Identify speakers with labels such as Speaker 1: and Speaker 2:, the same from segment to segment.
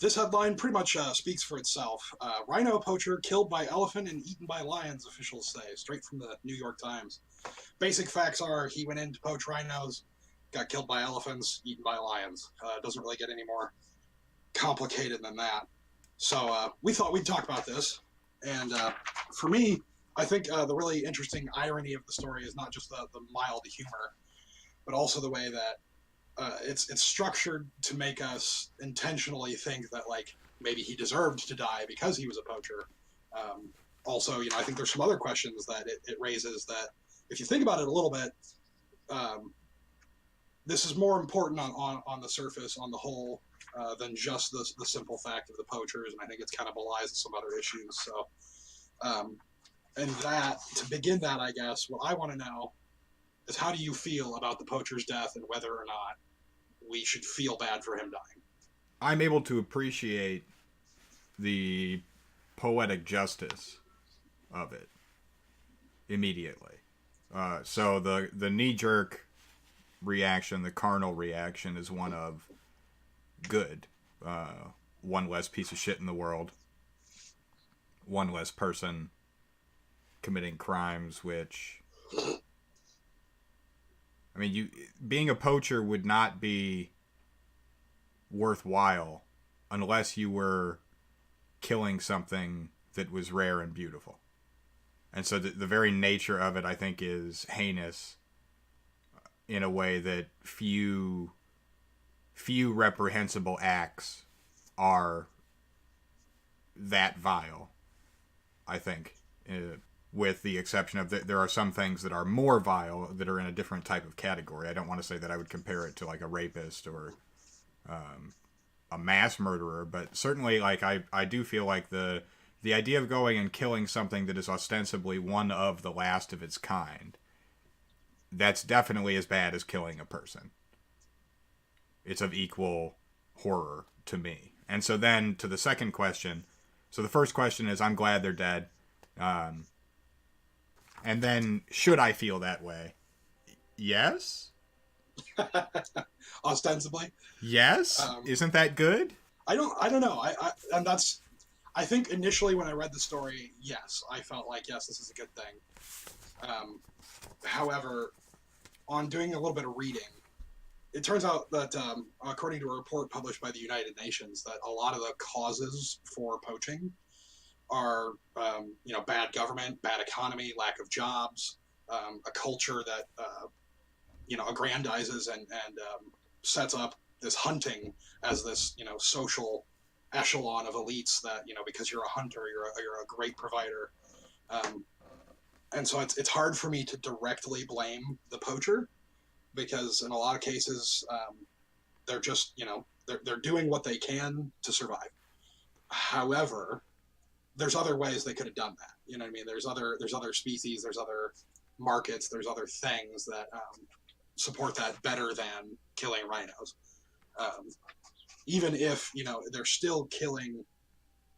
Speaker 1: This headline pretty much speaks for itself. Rhino poacher killed by elephant and eaten by lions, officials say, straight from the New York Times. Basic facts are he went in to poach rhinos, got killed by elephants, eaten by lions. Doesn't really get any more complicated than that. So we thought we'd talk about this. And for me, I think the really interesting irony of the story is not just the mild humor, but also the way that it's structured to make us intentionally think that like maybe he deserved to die because he was a poacher. Also, I think there's some other questions that it raises that if you think about it a little bit, um, this is more important on the surface, on the whole, than just the simple fact of the poachers, and I think it's kind of belies some other issues. So, and that to begin that, I guess what I want to know is how do you feel about the poacher's death and whether or not we should feel bad for him dying.
Speaker 2: I'm able to appreciate the poetic justice of it immediately. So the knee jerk reaction, the carnal reaction, is one of good. One less piece of shit in the world. One less person committing crimes, which, I mean, being a poacher would not be worthwhile unless you were killing something that was rare and beautiful. And so the very nature of it, I think, is heinous in a way that few reprehensible acts are that vile, I think, with the exception of there are some things that are more vile that are in a different type of category. I don't want to say that I would compare it to like a rapist or a mass murderer, but certainly like I do feel like the idea of going and killing something that is ostensibly one of the last of its kind, that's definitely as bad as killing a person. It's of equal horror to me. And so then to the second question. So the first question is, I'm glad they're dead. And then, should I feel that way? Yes?
Speaker 1: Ostensibly,
Speaker 2: Yes? Isn't that good?
Speaker 1: I don't know. And that's I think initially when I read the story, yes, I felt like yes, this is a good thing. However, on doing a little bit of reading, it turns out that according to a report published by the United Nations, that a lot of the causes for poaching are bad government, bad economy, lack of jobs, a culture that aggrandizes and sets up this hunting as this social echelon of elites that because you're a hunter, you're a great provider. Um, and so it's hard for me to directly blame the poacher because in a lot of cases they're just they're doing what they can to survive. However, there's other ways they could have done that. You know what I mean? There's other species, there's other markets, there's other things that support that better than killing rhinos. Um, Even if they're still killing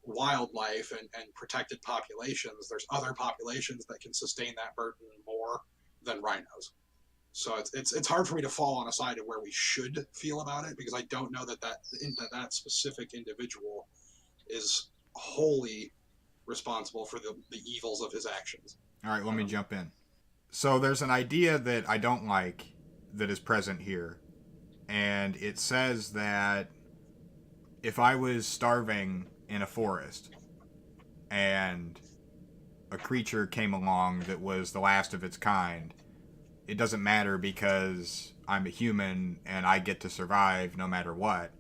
Speaker 1: wildlife and protected populations, there's other populations that can sustain that burden more than rhinos. So it's hard for me to fall on a side of where we should feel about it because I don't know that specific individual is wholly responsible for the evils of his actions.
Speaker 2: All right, let me
Speaker 1: Um,
Speaker 2: jump in. So there's an idea that I don't like that is present here. And it says that if I was starving in a forest and a creature came along that was the last of its kind, it doesn't matter because I'm a human and I get to survive no matter what.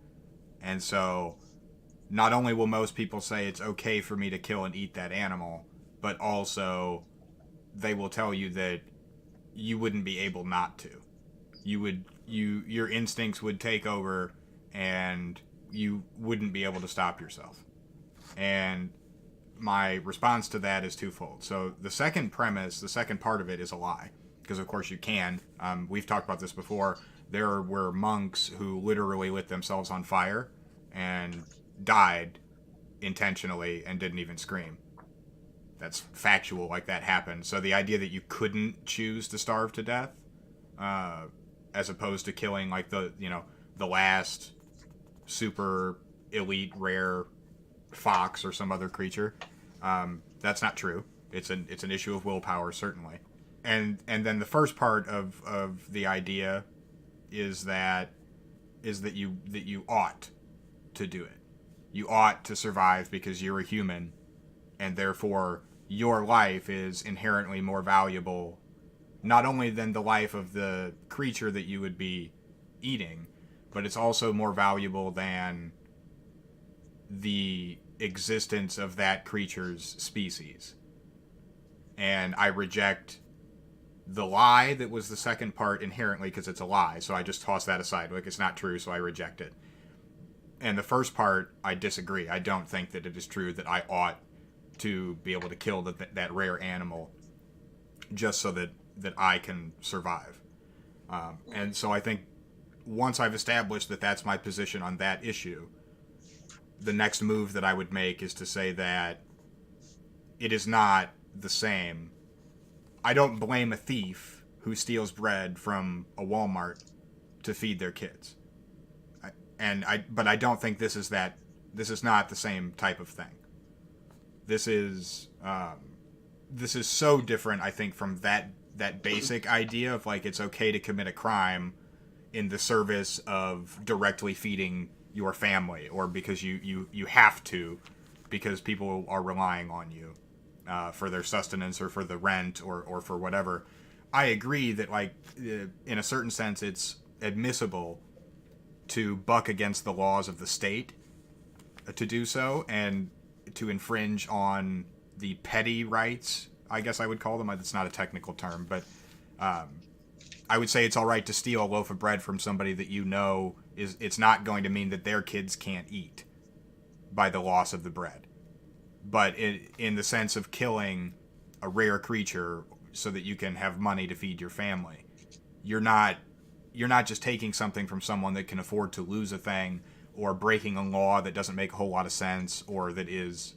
Speaker 2: And so not only will most people say it's okay for me to kill and eat that animal, but also they will tell you that you wouldn't be able not to. Your instincts would take over and you wouldn't be able to stop yourself. And my response to that is twofold. So the second premise, the second part of it is a lie, because of course you can. We've talked about this before. There were monks who literally lit themselves on fire and died intentionally and didn't even scream. That's factual, like that happened. So the idea that you couldn't choose to starve to death, uh, as opposed to killing like the last super elite rare fox or some other creature. That's not true. It's an issue of willpower, certainly. And then the first part of the idea is that you ought to do it. You ought to survive because you're a human, and therefore your life is inherently more valuable, not only than the life of the creature that you would be eating, but it's also more valuable than the existence of that creature's species. And I reject the lie that was the second part inherently because it's a lie, so I just toss that aside. Like, it's not true, so I reject it. And the first part, I disagree. I don't think that it is true that I ought to be able to kill that rare animal just so that I can survive. And so I think once I've established that that's my position on that issue, the next move that I would make is to say that it is not the same. I don't blame a thief who steals bread from a Walmart to feed their kids. But I don't think this is not the same type of thing. This is so different, I think, from that basic idea of like it's okay to commit a crime in the service of directly feeding your family, or because you have to, because people are relying on you for their sustenance or for the rent or for whatever. I agree that, like, in a certain sense, it's admissible to buck against the laws of the state to do so and to infringe on the petty rights, I guess I would call them. It's not a technical term, but I would say it's all right to steal a loaf of bread from somebody that you know it's not going to mean that their kids can't eat by the loss of the bread. But in the sense of killing a rare creature so that you can have money to feed your family, you're not just taking something from someone that can afford to lose a thing, or breaking a law that doesn't make a whole lot of sense, or that is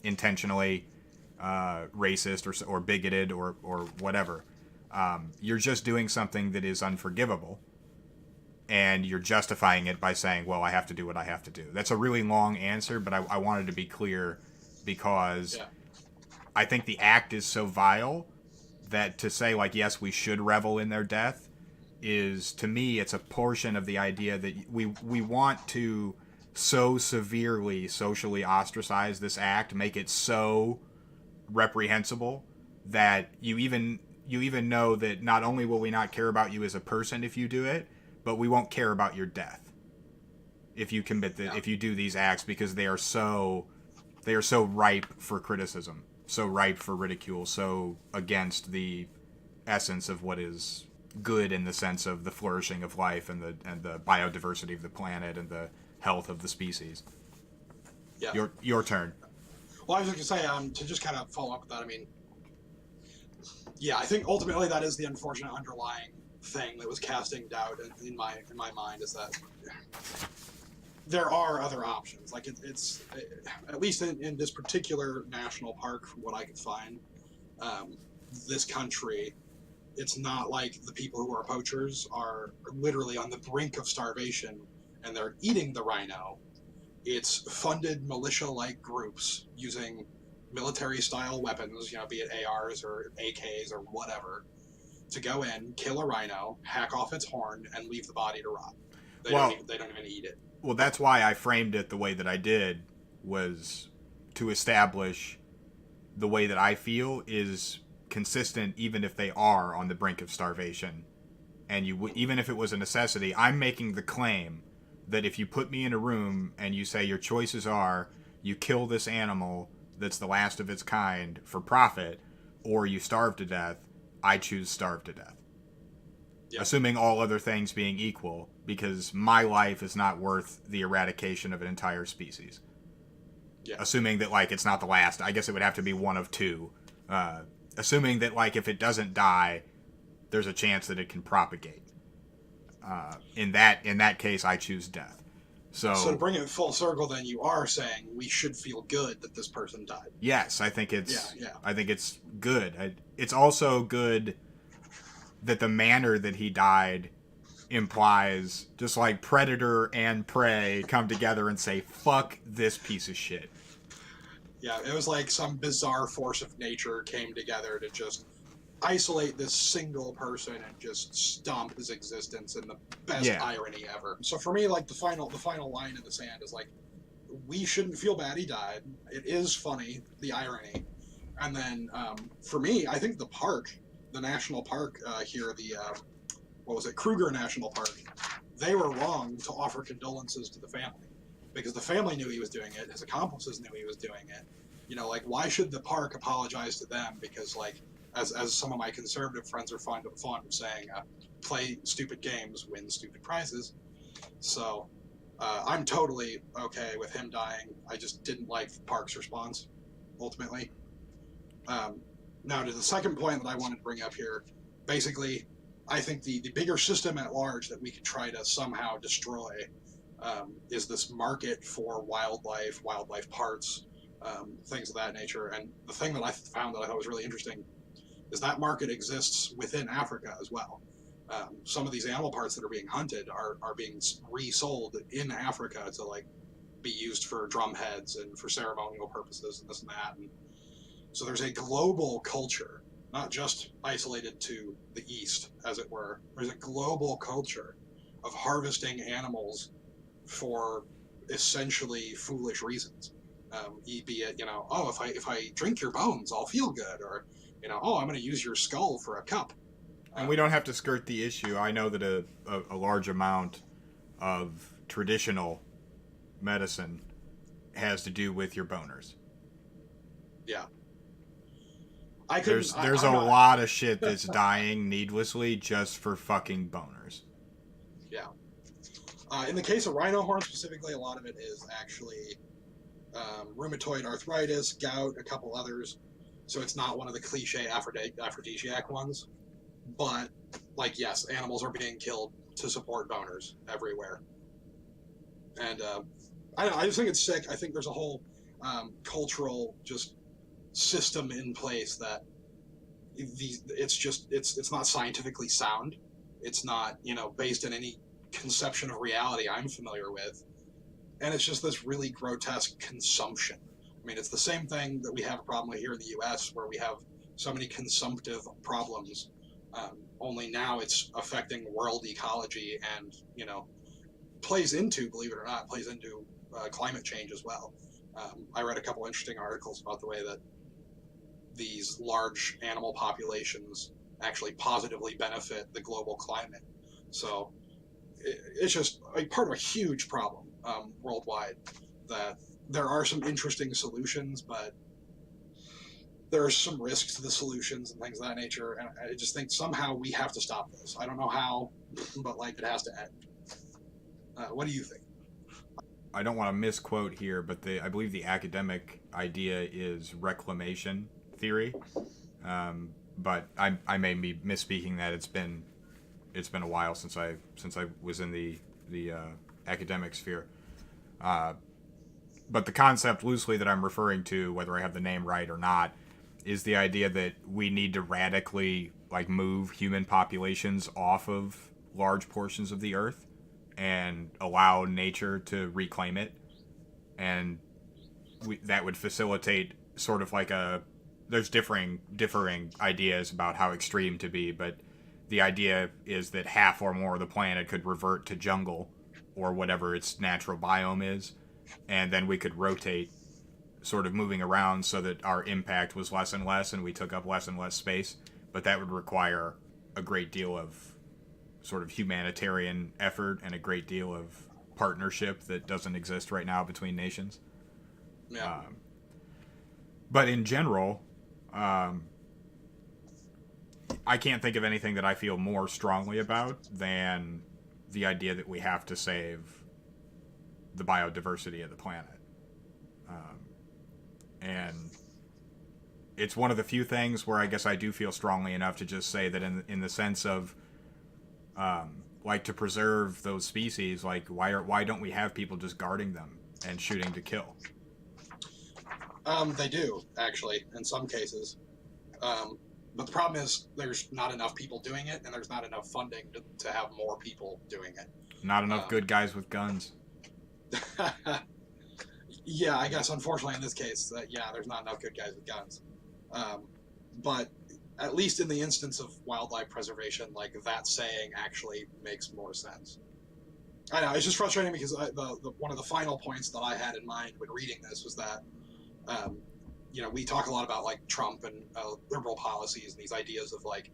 Speaker 2: intentionally racist or bigoted or whatever. You're just doing something that is unforgivable, and you're justifying it by saying, well, I have to do what I have to do. That's a really long answer, but I wanted to be clear because I think the act is so vile that to say, like, yes, we should revel in their death is, to me, it's a portion of the idea that we want to so severely socially ostracize this act, make it so reprehensible that you even know that not only will we not care about you as a person if you do it, but we won't care about your death if you if you do these acts, because they are so ripe for criticism, so ripe for ridicule, so against the essence of what is good in the sense of the flourishing of life and the biodiversity of the planet and the health of the species. Yeah. Your turn.
Speaker 1: Well, I was just going to say, to just kind of follow up with that, I mean, yeah, I think ultimately that is the unfortunate underlying thing that was casting doubt in my mind, is that there are other options. Like, it's at least in this particular national park, from what I could find, this country, it's not like the people who are poachers are literally on the brink of starvation and they're eating the rhino. It's funded militia-like groups using military-style weapons, be it ARs or AKs or whatever, to go in, kill a rhino, hack off its horn, and leave the body to rot. They don't even eat it.
Speaker 2: Well, that's why I framed it the way that I did, was to establish the way that I feel is consistent, even if they are on the brink of starvation. And even if it was a necessity, I'm making the claim that if you put me in a room and you say your choices are you kill this animal that's the last of its kind for profit, or you starve to death, I choose starve to death. Yeah. Assuming all other things being equal, because my life is not worth the eradication of an entire species. Yeah. Assuming that, like, it's not the last, I guess it would have to be one of two. Assuming that, like, if it doesn't die, there's a chance that it can propagate. In that case, I choose death. So
Speaker 1: to bring it full circle, then, you are saying we should feel good that this person died.
Speaker 2: Yes, I think it's. Yeah. I think it's good. It's also good that the manner that he died implies just like predator and prey come together and say, fuck this piece of shit.
Speaker 1: Yeah, it was like some bizarre force of nature came together to just isolate this single person and just stomp his existence in the best irony ever. So for me, like the final line in the sand is like, we shouldn't feel bad he died. It is funny, the irony. And then for me, I think the national park here, what was it, Kruger National Park, they were wrong to offer condolences to the family because the family knew he was doing it, his accomplices knew he was doing it. You know, like, why should the park apologize to them? Because, like, as some of my conservative friends are fond of saying, play stupid games, win stupid prizes. So I'm totally okay with him dying. I just didn't like the park's response, ultimately. Now, to the second point that I wanted to bring up here, basically, I think the bigger system at large that we could try to somehow destroy is this market for wildlife parts, things of that nature. And the thing that I found that I thought was really interesting is that market exists within Africa as well. Some of these animal parts that are being hunted are being resold in Africa to like be used for drum heads and for ceremonial purposes and this and that. And so there's a global culture, not just isolated to the East, as it were. There's a global culture of harvesting animals for essentially foolish reasons. Be it, you know, oh, if I drink your bones, I'll feel good, or, you know, oh, I'm going to use your skull for a cup.
Speaker 2: And we don't have to skirt the issue. I know that a large amount of traditional medicine has to do with your boners.
Speaker 1: Yeah.
Speaker 2: There's a lot of shit that's dying needlessly just for fucking boners.
Speaker 1: Yeah. In the case of rhino horn specifically, a lot of it is actually rheumatoid arthritis, gout, a couple others. So it's not one of the cliche aphrodisiac ones. But, like, yes, animals are being killed to support boners everywhere. And I just think it's sick. I think there's a whole cultural just system in place that it's not scientifically sound. It's not, you know, based in any conception of reality I'm familiar with. And it's just this really grotesque consumption. I mean, it's the same thing that we have a problem with here in the U.S., where we have so many consumptive problems. Only now it's affecting world ecology and, you know, plays into, believe it or not, climate change as well. I read a couple interesting articles about the way that these large animal populations actually positively benefit the global climate. So it's just like part of a huge problem worldwide, that there are some interesting solutions, but there are some risks to the solutions and things of that nature. And I just think somehow we have to stop this. I don't know how, but like it has to end. What do you think?
Speaker 2: I don't want to misquote here, but I believe the academic idea is reclamation theory. But I may be misspeaking that. It's been a while since I was in the academic sphere. But the concept loosely that I'm referring to, whether I have the name right or not, is the idea that we need to radically like move human populations off of large portions of the earth and allow nature to reclaim it. And that would facilitate sort of like there's differing ideas about how extreme to be, but the idea is that half or more of the planet could revert to jungle or whatever its natural biome is, and then we could rotate, sort of moving around so that our impact was less and less and we took up less and less space. But that would require a great deal of sort of humanitarian effort and a great deal of partnership that doesn't exist right now between nations.
Speaker 1: Yeah.
Speaker 2: But in general, I can't think of anything that I feel more strongly about than the idea that we have to save the biodiversity of the planet. And it's one of the few things where I guess I do feel strongly enough to just say that in the sense of like to preserve those species, like why don't we have people just guarding them and shooting to kill?
Speaker 1: They do, actually, in some cases. But the problem is there's not enough people doing it, and there's not enough funding to have more people doing it.
Speaker 2: Not enough good guys with guns.
Speaker 1: Yeah, I guess unfortunately in this case, yeah, there's not enough good guys with guns. Um, but at least in the instance of wildlife preservation, like that saying actually makes more sense. I know it's just frustrating because one of the final points that I had in mind when reading this was that um, we talk a lot about like Trump and liberal policies and these ideas of like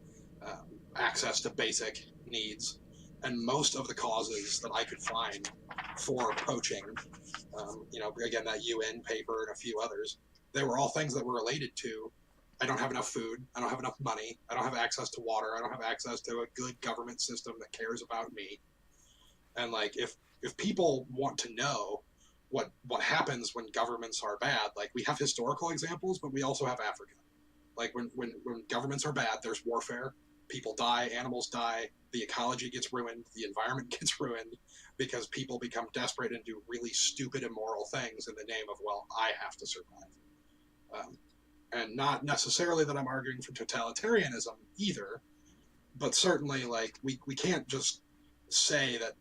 Speaker 1: access to basic needs, and most of the causes that I could find for poaching, again that UN paper and a few others, they were all things that were related to I don't have enough food, I don't have enough money, I don't have access to water, I don't have access to a good government system that cares about me. And like if people want to know what happens when governments are bad, like we have historical examples, but we also have Africa. Like when governments are bad, there's warfare, people die, animals die, the ecology gets ruined, the environment gets ruined because people become desperate and do really stupid, immoral things in the name of, well, I have to survive. Um, and not necessarily that I'm arguing for totalitarianism either, but certainly like we can't just say that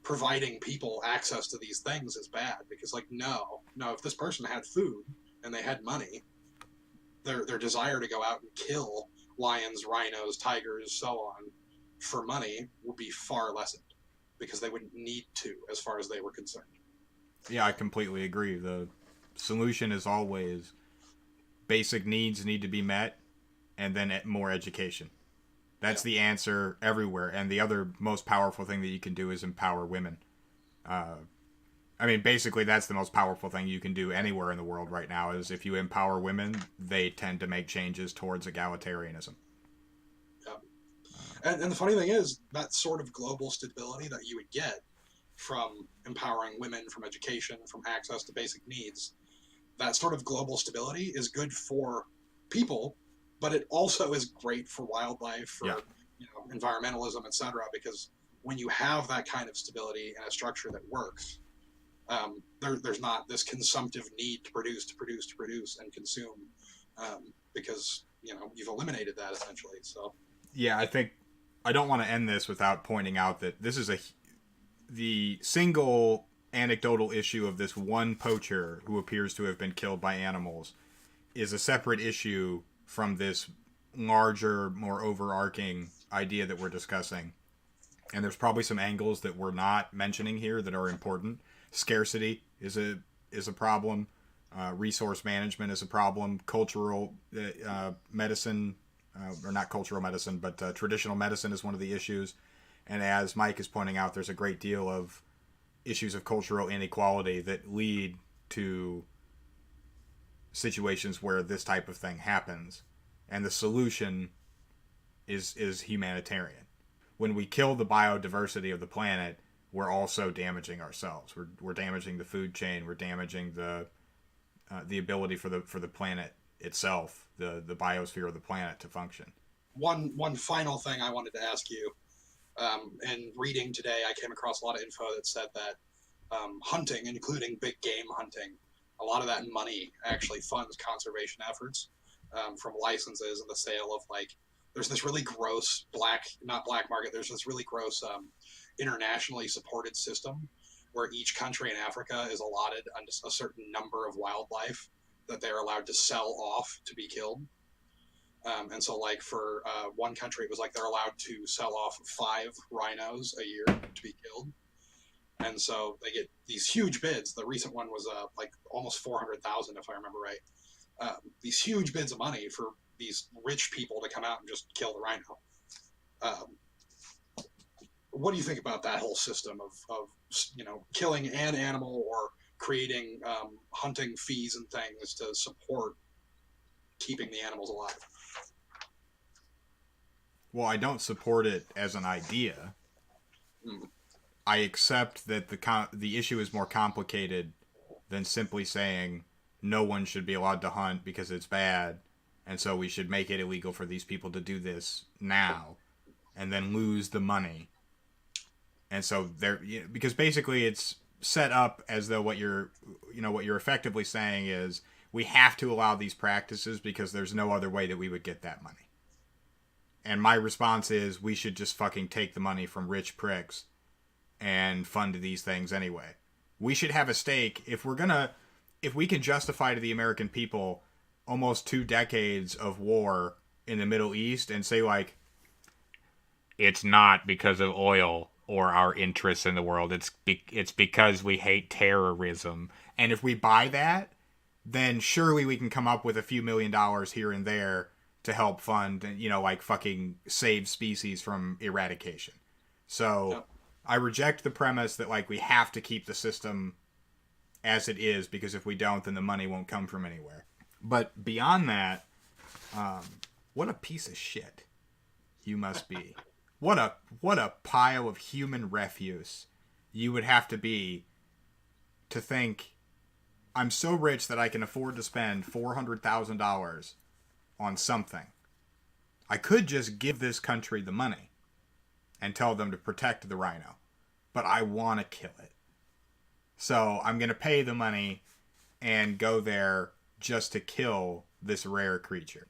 Speaker 1: providing people access to these things is bad, because like no, if this person had food and they had money, their desire to go out and kill lions, rhinos, tigers, so on for money would be far lessened because they wouldn't need to as far as they were concerned.
Speaker 2: Yeah, I completely agree. The solution is always basic needs need to be met, and then more education. That's
Speaker 1: Yeah.
Speaker 2: the answer everywhere. And the other most powerful thing that you can do is empower women. Uh, I mean, basically, that's the most powerful thing you can do anywhere in the world right now. Is if you empower women, they tend to make changes towards egalitarianism.
Speaker 1: Yeah. And the funny thing is that sort of global stability that you would get from empowering women, from education, from access to basic needs, that sort of global stability is good for people, but it also is great for wildlife,
Speaker 2: Yeah.
Speaker 1: for environmentalism, etc. Because when you have that kind of stability and a structure that works, there's not this consumptive need to produce and consume, because you've eliminated that essentially. So
Speaker 2: Yeah, I think I don't want to end this without pointing out that this is the single anecdotal issue of this one poacher who appears to have been killed by animals is a separate issue from this larger, more overarching idea that we're discussing. And there's probably some angles that we're not mentioning here that are important. Scarcity is a problem. Resource management is a problem. Cultural medicine, or not cultural medicine, but traditional medicine is one of the issues. And as Mike is pointing out, there's a great deal of issues of cultural inequality that lead to situations where this type of thing happens. And the solution is humanitarian. When we kill the biodiversity of the planet, we're also damaging ourselves. We're damaging the food chain. We're damaging the ability for the planet itself, the biosphere of the planet to function.
Speaker 1: one final thing I wanted to ask you. In reading today, I came across a lot of info that said that hunting, including big game hunting, a lot of that money actually funds conservation efforts, from licenses and the sale of like. There's this really gross not black market. There's this really gross internationally supported system where each country in Africa is allotted a certain number of wildlife that they're allowed to sell off to be killed. And so, like for one country, it was like they're allowed to sell off 5 rhinos a year to be killed, and so they get these huge bids. The recent one was like almost 400,000, if I remember right. These huge bids of money for these rich people to come out and just kill the rhino. Um, what do you think about that whole system of killing an animal or creating hunting fees and things to support keeping the animals alive?
Speaker 2: Well, I don't support it as an idea.
Speaker 1: Mm.
Speaker 2: I accept that the issue is more complicated than simply saying no one should be allowed to hunt because it's bad, and so we should make it illegal for these people to do this now, and then lose the money. And so there, because basically it's set up as though what you're effectively saying is we have to allow these practices because there's no other way that we would get that money. And my response is we should just fucking take the money from rich pricks and fund these things anyway. We should have a stake if we can justify to the American people almost 2 decades of war in the Middle East and say, like, it's not because of oil or our interests in the world. It's because we hate terrorism. And if we buy that, then surely we can come up with a few $1 million here and there to help fund, like fucking save species from eradication. So I reject the premise that, like, we have to keep the system as it is, because if we don't, then the money won't come from anywhere. But beyond that, what a piece of shit you must be. What a pile of human refuse you would have to be to think, I'm so rich that I can afford to spend $400,000 on something. I could just give this country the money and tell them to protect the rhino, but I want to kill it. So I'm going to pay the money and go there just to kill this rare creature.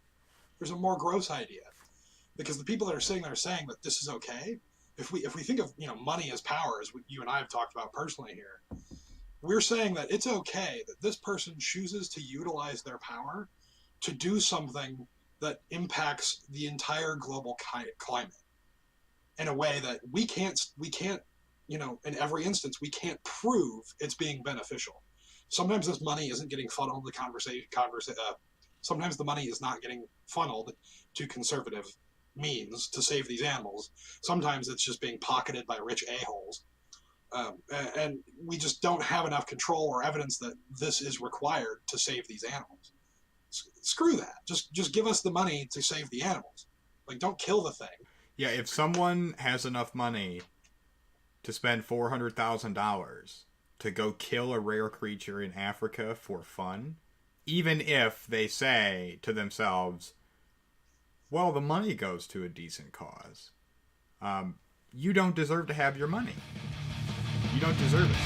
Speaker 1: There's a more gross idea, because the people that are sitting there saying that this is okay, if we think of money as power, as you and I have talked about personally here, we're saying that it's okay that this person chooses to utilize their power to do something that impacts the entire global climate in a way that we can't, in every instance, we can't prove it's being beneficial. Sometimes this money isn't getting funneled to sometimes the money is not getting funneled to conservative means to save these animals. Sometimes it's just being pocketed by rich a-holes. And we just don't have enough control or evidence that this is required to save these animals. Screw that. Just give us the money to save the animals. Like, don't kill the thing.
Speaker 2: Yeah, if someone has enough money to spend $400,000 to go kill a rare creature in Africa for fun, even if they say to themselves, well, the money goes to a decent cause, you don't deserve to have your money. You don't deserve it.